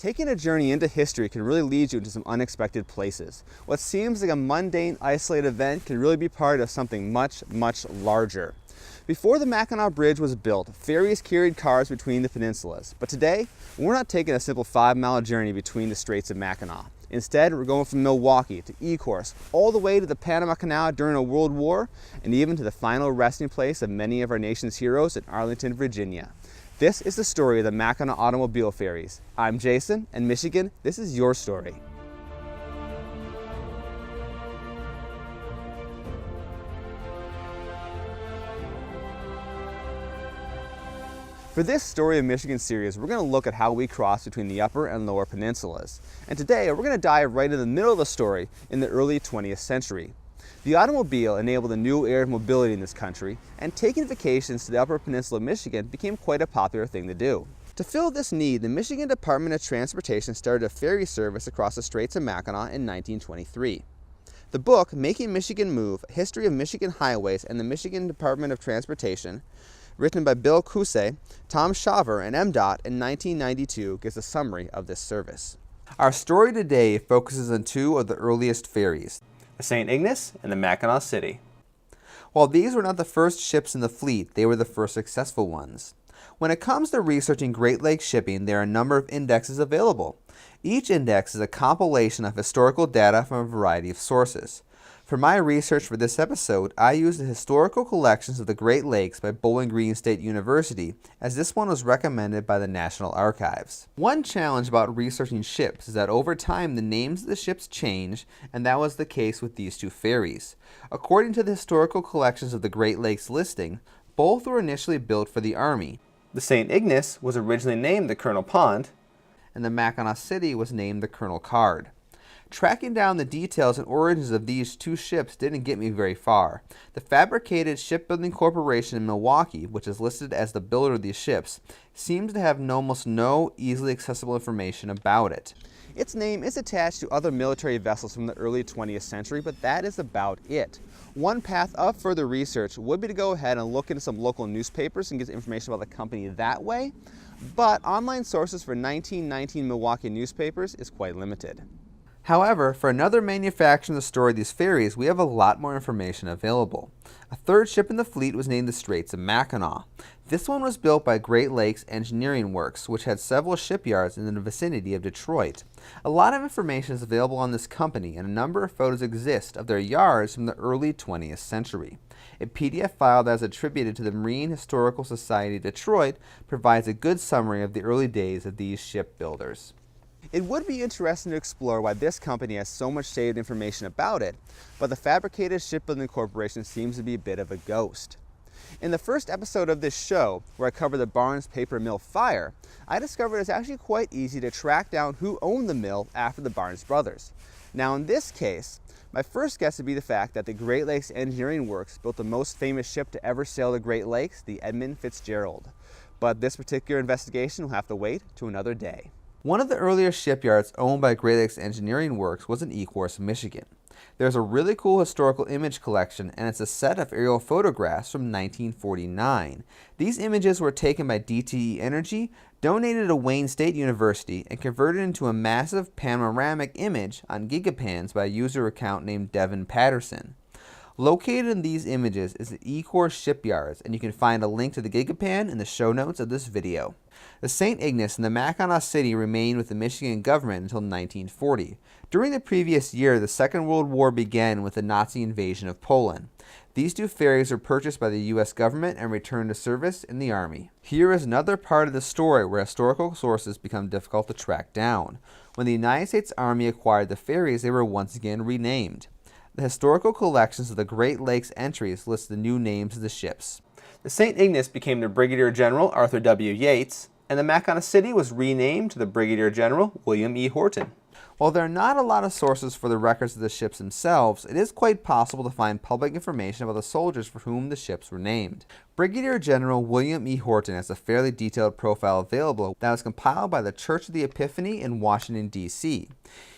Taking a journey into history can really lead you into some unexpected places. What seems like a mundane, isolated event can really be part of something much, much larger. Before the Mackinac Bridge was built, ferries carried cars between the peninsulas. But today, we're not taking a simple 5-mile journey between the Straits of Mackinac. Instead, we're going from Milwaukee to Ecorse, all the way to the Panama Canal during a world war, and even to the final resting place of many of our nation's heroes in Arlington, Virginia. This is the story of the Mackinac automobile ferries. I'm Jason, and Michigan, this is your story. For this Story of Michigan series, we're going to look at how we cross between the upper and lower peninsulas. And today, we're going to dive right in the middle of the story in the early 20th century. The automobile enabled a new era of mobility in this country, and taking vacations to the Upper Peninsula of Michigan became quite a popular thing to do. To fill this need, the Michigan Department of Transportation started a ferry service across the Straits of Mackinac in 1923. The book, Making Michigan Move, A History of Michigan Highways and the Michigan Department of Transportation, written by Bill Kulsea, Tom Shawver, and MDOT in 1992, gives a summary of this service. Our story today focuses on two of the earliest ferries, the St. Ignace and the Mackinaw City. While these were not the first ships in the fleet, they were the first successful ones. When it comes to researching Great Lakes shipping, there are a number of indexes available. Each index is a compilation of historical data from a variety of sources. For my research for this episode, I used the Historical Collections of the Great Lakes by Bowling Green State University, as this one was recommended by the National Archives. One challenge about researching ships is that over time the names of the ships change, and that was the case with these two ferries. According to the Historical Collections of the Great Lakes listing, both were initially built for the Army. The St. Ignace was originally named the Colonel Pond, and the Mackinaw City was named the Colonel Card. Tracking down the details and origins of these two ships didn't get me very far. The Fabricated Shipbuilding Corporation in Milwaukee, which is listed as the builder of these ships, seems to have almost no easily accessible information about it. Its name is attached to other military vessels from the early 20th century, but that is about it. One path of further research would be to go ahead and look into some local newspapers and get information about the company that way, but online sources for 1919 Milwaukee newspapers is quite limited. However, for another manufacturer in the story of these ferries, we have a lot more information available. A third ship in the fleet was named the Straits of Mackinac. This one was built by Great Lakes Engineering Works, which had several shipyards in the vicinity of Detroit. A lot of information is available on this company, and a number of photos exist of their yards from the early 20th century. A PDF file that is attributed to the Marine Historical Society of Detroit provides a good summary of the early days of these shipbuilders. It would be interesting to explore why this company has so much saved information about it, but the Fabricated Shipbuilding Corporation seems to be a bit of a ghost. In the first episode of this show, where I covered the Barnes Paper Mill fire, I discovered it's actually quite easy to track down who owned the mill after the Barnes brothers. Now in this case, my first guess would be the fact that the Great Lakes Engineering Works built the most famous ship to ever sail the Great Lakes, the Edmund Fitzgerald. But this particular investigation will have to wait to another day. One of the earlier shipyards owned by Great Lakes Engineering Works was in Ecorse, Michigan. There's a really cool historical image collection, and it's a set of aerial photographs from 1949. These images were taken by DTE Energy, donated to Wayne State University, and converted into a massive panoramic image on Gigapans by a user account named Devin Patterson. Located in these images is the Ecorse shipyards, and you can find a link to the Gigapan in the show notes of this video. The St. Ignace and the Mackinaw City remained with the Michigan government until 1940. During the previous year, the Second World War began with the Nazi invasion of Poland. These two ferries were purchased by the U.S. government and returned to service in the Army. Here is another part of the story where historical sources become difficult to track down. When the United States Army acquired the ferries, they were once again renamed. The Historical Collections of the Great Lakes entries list the new names of the ships. The St. Ignace became the Brigadier General Arthur W. Yates, and the Mackinaw City was renamed to the Brigadier General William E. Horton. While there are not a lot of sources for the records of the ships themselves, it is quite possible to find public information about the soldiers for whom the ships were named. Brigadier General William E. Horton has a fairly detailed profile available that was compiled by the Church of the Epiphany in Washington, D.C.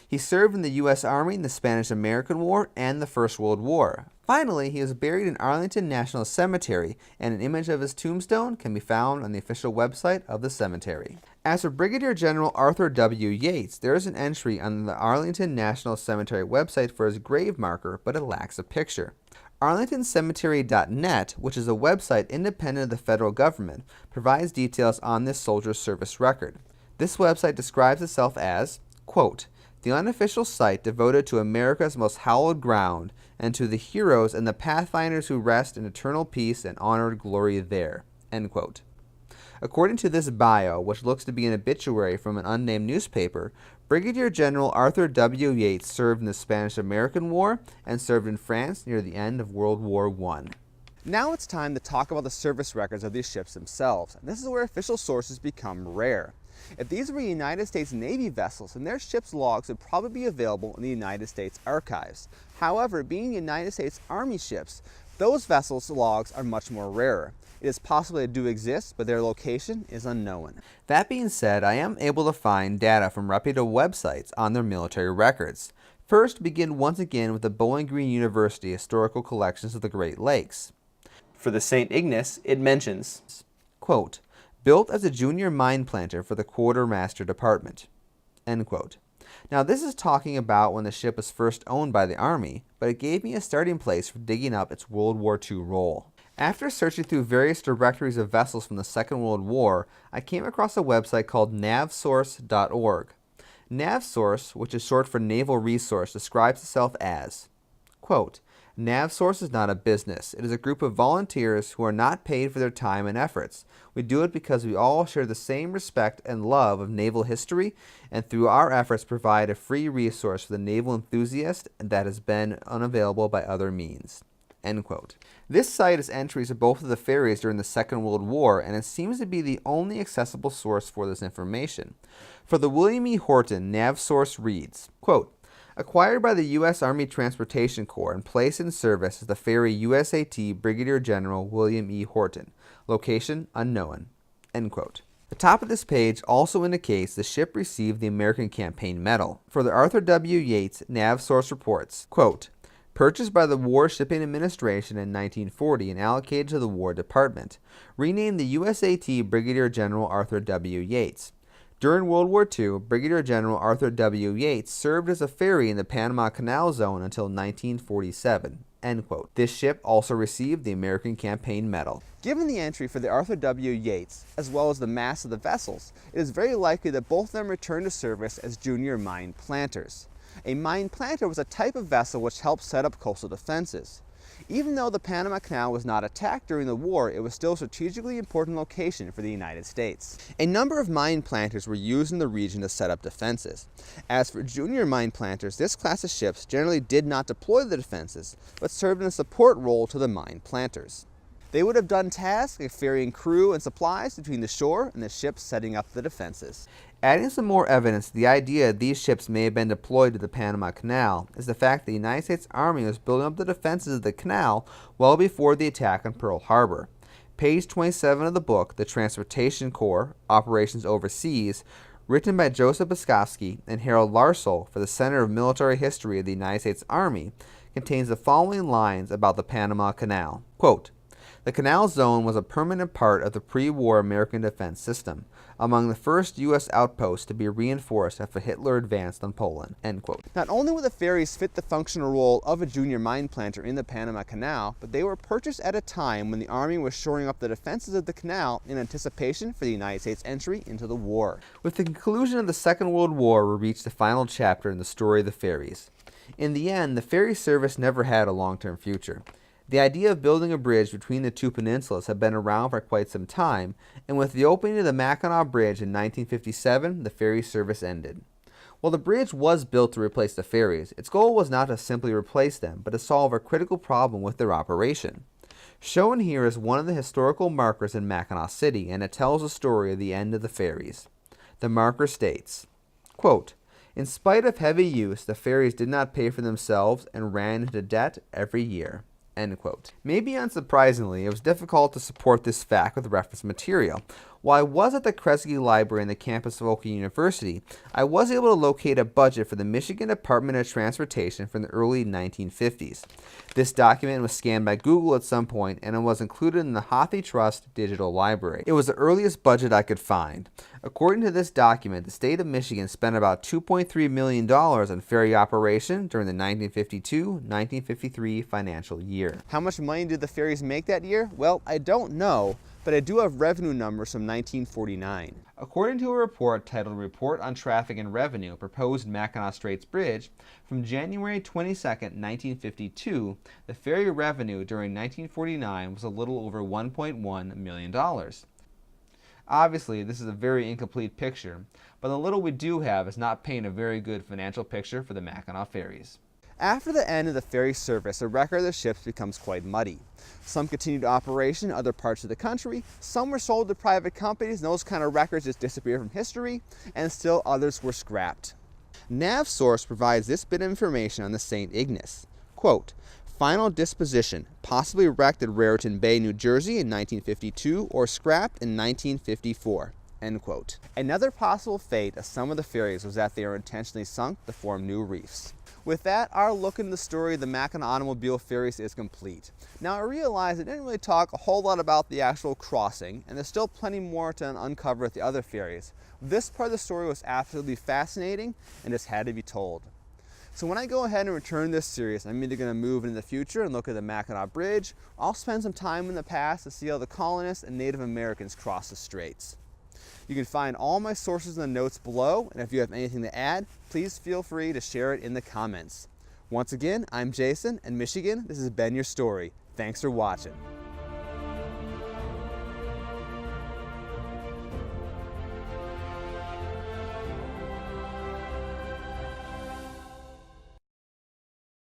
He served in the U.S. Army in the Spanish-American War and the First World War. Finally, he was buried in Arlington National Cemetery, and an image of his tombstone can be found on the official website of the cemetery. As for Brigadier General Arthur W. Yates, there is an entry on the Arlington National Cemetery website for his grave marker, but it lacks a picture. ArlingtonCemetery.net, which is a website independent of the federal government, provides details on this soldier's service record. This website describes itself as, quote, "the unofficial site devoted to America's most hallowed ground, and to the heroes and the pathfinders who rest in eternal peace and honored glory there," end quote. According to this bio, which looks to be an obituary from an unnamed newspaper, Brigadier General Arthur W. Yates served in the Spanish-American War and served in France near the end of World War I. Now it's time to talk about the service records of these ships themselves, and this is where official sources become rare. If these were United States Navy vessels, then their ship's logs would probably be available in the United States archives. However, being United States Army ships, those vessels' logs are much more rarer. It is possible they do exist, but their location is unknown. That being said, I am able to find data from reputable websites on their military records. First, begin once again with the Bowling Green University Historical Collections of the Great Lakes. For the St. Ignace, it mentions, quote, "built as a junior mine planter for the Quartermaster Department," end quote. Now this is talking about when the ship was first owned by the Army, but it gave me a starting place for digging up its World War II role. After searching through various directories of vessels from the Second World War, I came across a website called navsource.org. NavSource, which is short for Naval Resource, describes itself as, quote, "NavSource is not a business. It is a group of volunteers who are not paid for their time and efforts. We do it because we all share the same respect and love of naval history, and through our efforts provide a free resource for the naval enthusiast that has been unavailable by other means." End quote. This site has entries of both of the ferries during the Second World War, and it seems to be the only accessible source for this information. For the William E. Horton, NavSource reads, quote, "acquired by the U.S. Army Transportation Corps and placed in service as the ferry USAT Brigadier General William E. Horton. Location unknown." End quote. The top of this page also indicates the ship received the American Campaign Medal. For the Arthur W. Yates, NavSource reports, quote, "purchased by the War Shipping Administration in 1940 and allocated to the War Department. Renamed the USAT Brigadier General Arthur W. Yates. During World War II, Brigadier General Arthur W. Yates served as a ferry in the Panama Canal zone until 1947." End quote. This ship also received the American Campaign Medal. Given the entry for the Arthur W. Yates, as well as the mass of the vessels, it is very likely that both of them returned to service as junior mine planters. A mine planter was a type of vessel which helped set up coastal defenses. Even though the Panama Canal was not attacked during the war, it was still a strategically important location for the United States. A number of mine planters were used in the region to set up defenses. As for junior mine planters, this class of ships generally did not deploy the defenses, but served in a support role to the mine planters. They would have done tasks like ferrying crew and supplies between the shore and the ships setting up the defenses. Adding some more evidence to the idea these ships may have been deployed to the Panama Canal is the fact the United States Army was building up the defenses of the canal well before the attack on Pearl Harbor. Page 27 of the book, The Transportation Corps, Operations Overseas, written by Joseph Beskowski and Harold Larsell for the Center of Military History of the United States Army, contains the following lines about the Panama Canal. Quote, "The canal zone was a permanent part of the pre-war American defense system, among the first U.S. outposts to be reinforced after Hitler advanced on Poland." End quote. Not only would the ferries fit the functional role of a junior mine planter in the Panama Canal, but they were purchased at a time when the Army was shoring up the defenses of the canal in anticipation for the United States entry into the war. With the conclusion of the Second World War, we reached the final chapter in the story of the ferries. In the end, the ferry service never had a long-term future. The idea of building a bridge between the two peninsulas had been around for quite some time, and with the opening of the Mackinac Bridge in 1957, the ferry service ended. While the bridge was built to replace the ferries, its goal was not to simply replace them, but to solve a critical problem with their operation. Shown here is one of the historical markers in Mackinaw City, and it tells the story of the end of the ferries. The marker states, quote, "In spite of heavy use, the ferries did not pay for themselves and ran into debt every year." End quote. Maybe unsurprisingly, it was difficult to support this fact with reference material. While I was at the Kresge Library in the campus of Oakland University, I was able to locate a budget for the Michigan Department of Transportation from the early 1950s. This document was scanned by Google at some point, and it was included in the Hothy Trust Digital Library. It was the earliest budget I could find. According to this document, the state of Michigan spent about $2.3 million on ferry operation during the 1952-1953 financial year. How much money did the ferries make that year? Well, I don't know, but I do have revenue numbers from 1949. According to a report titled Report on Traffic and Revenue, Proposed Mackinac Straits Bridge, from January 22, 1952, the ferry revenue during 1949 was a little over $1.1 million. Obviously, this is a very incomplete picture, but the little we do have is not painting a very good financial picture for the Mackinac ferries. After the end of the ferry service, the record of the ships becomes quite muddy. Some continued operation in other parts of the country, some were sold to private companies, and those kind of records just disappeared from history, and still others were scrapped. NavSource provides this bit of information on the St. Ignace. Quote, final disposition, possibly wrecked at Raritan Bay, New Jersey in 1952 or scrapped in 1954. End quote. Another possible fate of some of the ferries was that they were intentionally sunk to form new reefs. With that, our look into the story of the Mackinac automobile ferries is complete. Now I realize I didn't really talk a whole lot about the actual crossing, and there's still plenty more to uncover at the other ferries. This part of the story was absolutely fascinating and just had to be told. So when I go ahead and return this series, I'm either going to move into the future and look at the Mackinac Bridge, or I'll spend some time in the past to see how the colonists and Native Americans crossed the straits. You can find all my sources in the notes below, and if you have anything to add, please feel free to share it in the comments. Once again, I'm Jason, and Michigan, this has been your story. Thanks for watching.